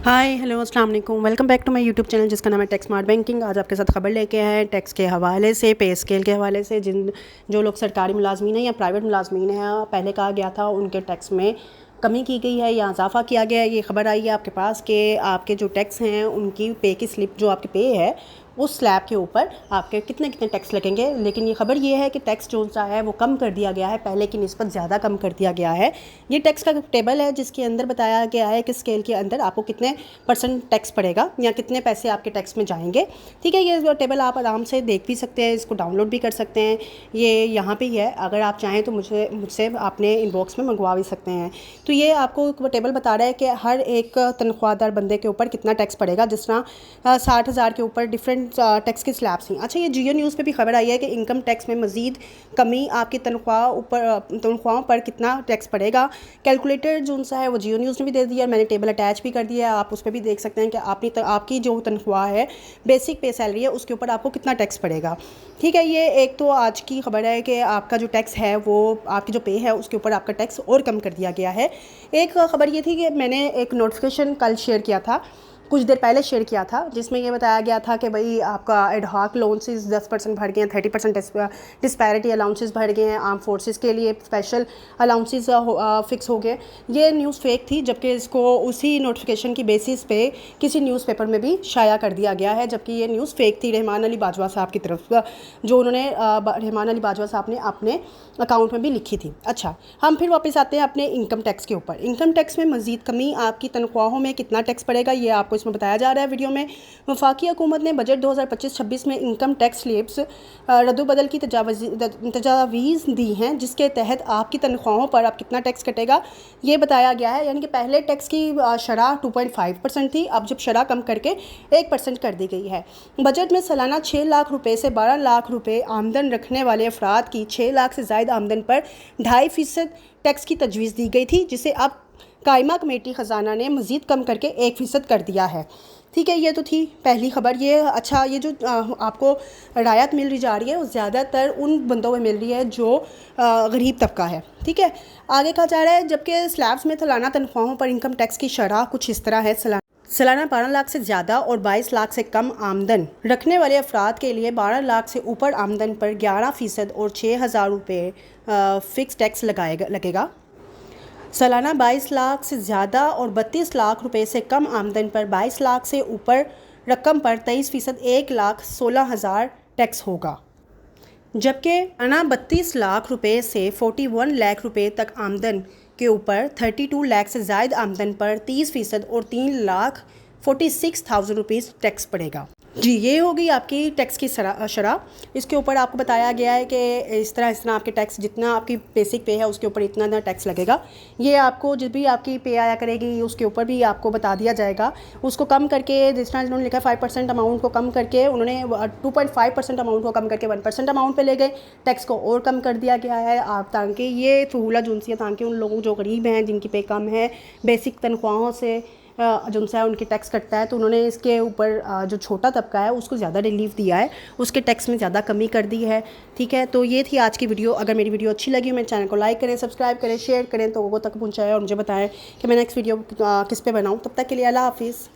हाय hello अस्सलाम वालेकुम, welcome back to my YouTube channel जिसका नाम है टेक्स स्मार्ट बैंकिंग। आज आपके साथ खबर लेके आए हैं टैक्स के हवाले से, पे स्केल के हवाले से। जो लोग सरकारी मुलाजमीन हैं या प्राइवेट मुलाजमीन हैं, पहले कहा गया था उनके टैक्स में कमी की गई है या इजाफा किया गया है। ये खबर आई है आपके पास कि आपके जो टैक्स हैं उनकी पे की स्लिप, जो आपकी पे है उस स्लैब के ऊपर आपके कितने कितने टैक्स लगेंगे। लेकिन ये खबर ये है कि टैक्स जो सा है वो कम कर दिया गया है, पहले की निस्बत ज़्यादा कम कर दिया गया है। ये टैक्स का टेबल है जिसके अंदर बताया गया है कि स्केल के अंदर आपको कितने % टैक्स पड़ेगा या कितने पैसे आपके टैक्स में जाएंगे। ठीक है, ये टेबल आप आराम से देख भी सकते हैं, इसको डाउनलोड भी कर सकते हैं। ये यहाँ पे ही है, अगर आप चाहें तो मुझसे आपने इनबॉक्स में मंगवा भी सकते हैं। तो ये आपको टेबल बता रहा है कि हर एक तनख्वाहदार बंदे के ऊपर कितना टैक्स पड़ेगा। जिस तरह 60,000 के ऊपर डिफरेंट टैक्स के स्लैब्स हैं। अच्छा, ये जियो न्यूज़ पे भी खबर आई है कि इनकम टैक्स में मज़ीद कमी, आपकी तनख्वाहों पर कितना टैक्स पड़ेगा। कैलकुलेटर जो सा है वो जियो न्यूज़ ने भी दे दिया, मैंने टेबल अटैच भी कर दिया है, आप उस पर भी देख सकते हैं कि आपकी जो तनख्वाह है, बेसिक पे सैलरी है, उसके ऊपर आपको कितना टैक्स पड़ेगा। ठीक है, ये एक तो आज की खबर है कि आपका जो टैक्स है वो आपकी जो पे है उसके ऊपर आपका टैक्स और कम कर दिया गया है। एक खबर ये थी कि मैंने एक नोटिफिकेशन कल शेयर किया था, कुछ देर पहले शेयर किया था, जिसमें ये बताया गया था कि भाई आपका एडहॉक अलाउंसेस 10% बढ़ गए हैं, 30% डिस्पैरिटी अलाउंसेस बढ़ गए हैं, आर्म फोर्सेस के लिए स्पेशल अलाउंसेस फिक्स हो गए। ये न्यूज़ फेक थी, जबकि इसको उसी नोटिफिकेशन की बेसिस पे किसी न्यूज़पेपर में भी शाया कर दिया गया है, जबकि ये न्यूज़ फेक थी रहमान अली बाजवा साहब की तरफ, जो उन्होंने रहमान अली बाजवा साहब ने अपने अकाउंट में भी लिखी थी। अच्छा, हम फिर वापस आते हैं अपने इनकम टैक्स के ऊपर। इनकम टैक्स में मज़ीद कमी, आपकी तनख्वाहों में कितना टैक्स पड़ेगा ये आपको इसमें बताया जा रहा है वीडियो में। वफाकी हुकूमत ने बजट 2025-26 में इनकम टैक्स स्लैब्स रद्दोबदल की तजावीज़ दी हैं, जिसके तहत आपकी तनख्वाहों पर अब कितना टैक्स कटेगा ये बताया गया है। यानी कि पहले टैक्स की शरह 2.5% थी, अब जब शरह कम करके 1% कर दी गई है। बजट में सालाना 6 लाख रुपये से 12 लाख रुपये आमदन रखने वाले अफराद की 6 लाख से ज़ायद आमदन पर 2.5% टैक्स की तजवीज़ दी गई थी, जिसे अब कायमा कमेटी ख़जाना ने मज़ीद कम करके 1% कर दिया है। ठीक है, ये तो थी पहली खबर। ये अच्छा, ये जो आपको रायत मिल रही जा रही है वो ज़्यादातर उन बंदों में मिल रही है जो गरीब तबका है। ठीक है, आगे कहा जा रहा है, जबकि स्लैब्स में सालाना तनख्वाहों पर इनकम टैक्स की शरह कुछ इस तरह है। सालाना 12 लाख से ज़्यादा और 22 लाख से कम आमदन रखने वाले अफराद के लिए 12 लाख से ऊपर आमदन पर 11% और 6,000 रुपये फ़िक्स टैक्स लगेगा। सालाना 22 लाख से ज़्यादा और 32 लाख रुपए से कम आमदन पर 22 लाख से ऊपर रकम पर 23%, 1,16,000 टैक्स होगा। जबकि आना 32 लाख रुपए से 41 लाख रुपए तक आमदन के ऊपर 32 लाख से ज़ायद आमदन पर 30% और 3,46,000 रुपीज़ टैक्स पड़ेगा। जी, ये हो गई आपकी टैक्स की शरह। इसके ऊपर आपको बताया गया है कि इस तरह आपके टैक्स, जितना आपकी बेसिक पे है उसके ऊपर इतना ना टैक्स लगेगा। ये आपको जब भी आपकी पे आया करेगी उसके ऊपर भी आपको बता दिया जाएगा। उसको कम करके, जिस तरह जिन्होंने लिखा 5% अमाउंट को कम करके, उन्होंने 2.5% अमाउंट को कम करके 1% अमाउंट पे ले गए। टैक्स को और कम कर दिया गया है आप, ताकि ये सहूलत जुनसी है, ताकि उन लोगों जो गरीब हैं, जिनकी पे कम है, बेसिक तनख्वाहों से जो है उनके टैक्स कटता है, तो उन्होंने इसके ऊपर जो छोटा तबका है उसको ज़्यादा रिलीफ दिया है, उसके टैक्स में ज़्यादा कमी कर दी है। ठीक है, तो ये थी आज की वीडियो। अगर मेरी वीडियो अच्छी लगी, मेरे चैनल को लाइक करें, सब्सक्राइब करें, शेयर करें, तो लोगों तक पहुँचाएं और मुझे बताएं कि मैं नेक्स्ट वीडियो किस पे बनाऊँ। तब तक के लिए अल्लाह हाफिज़।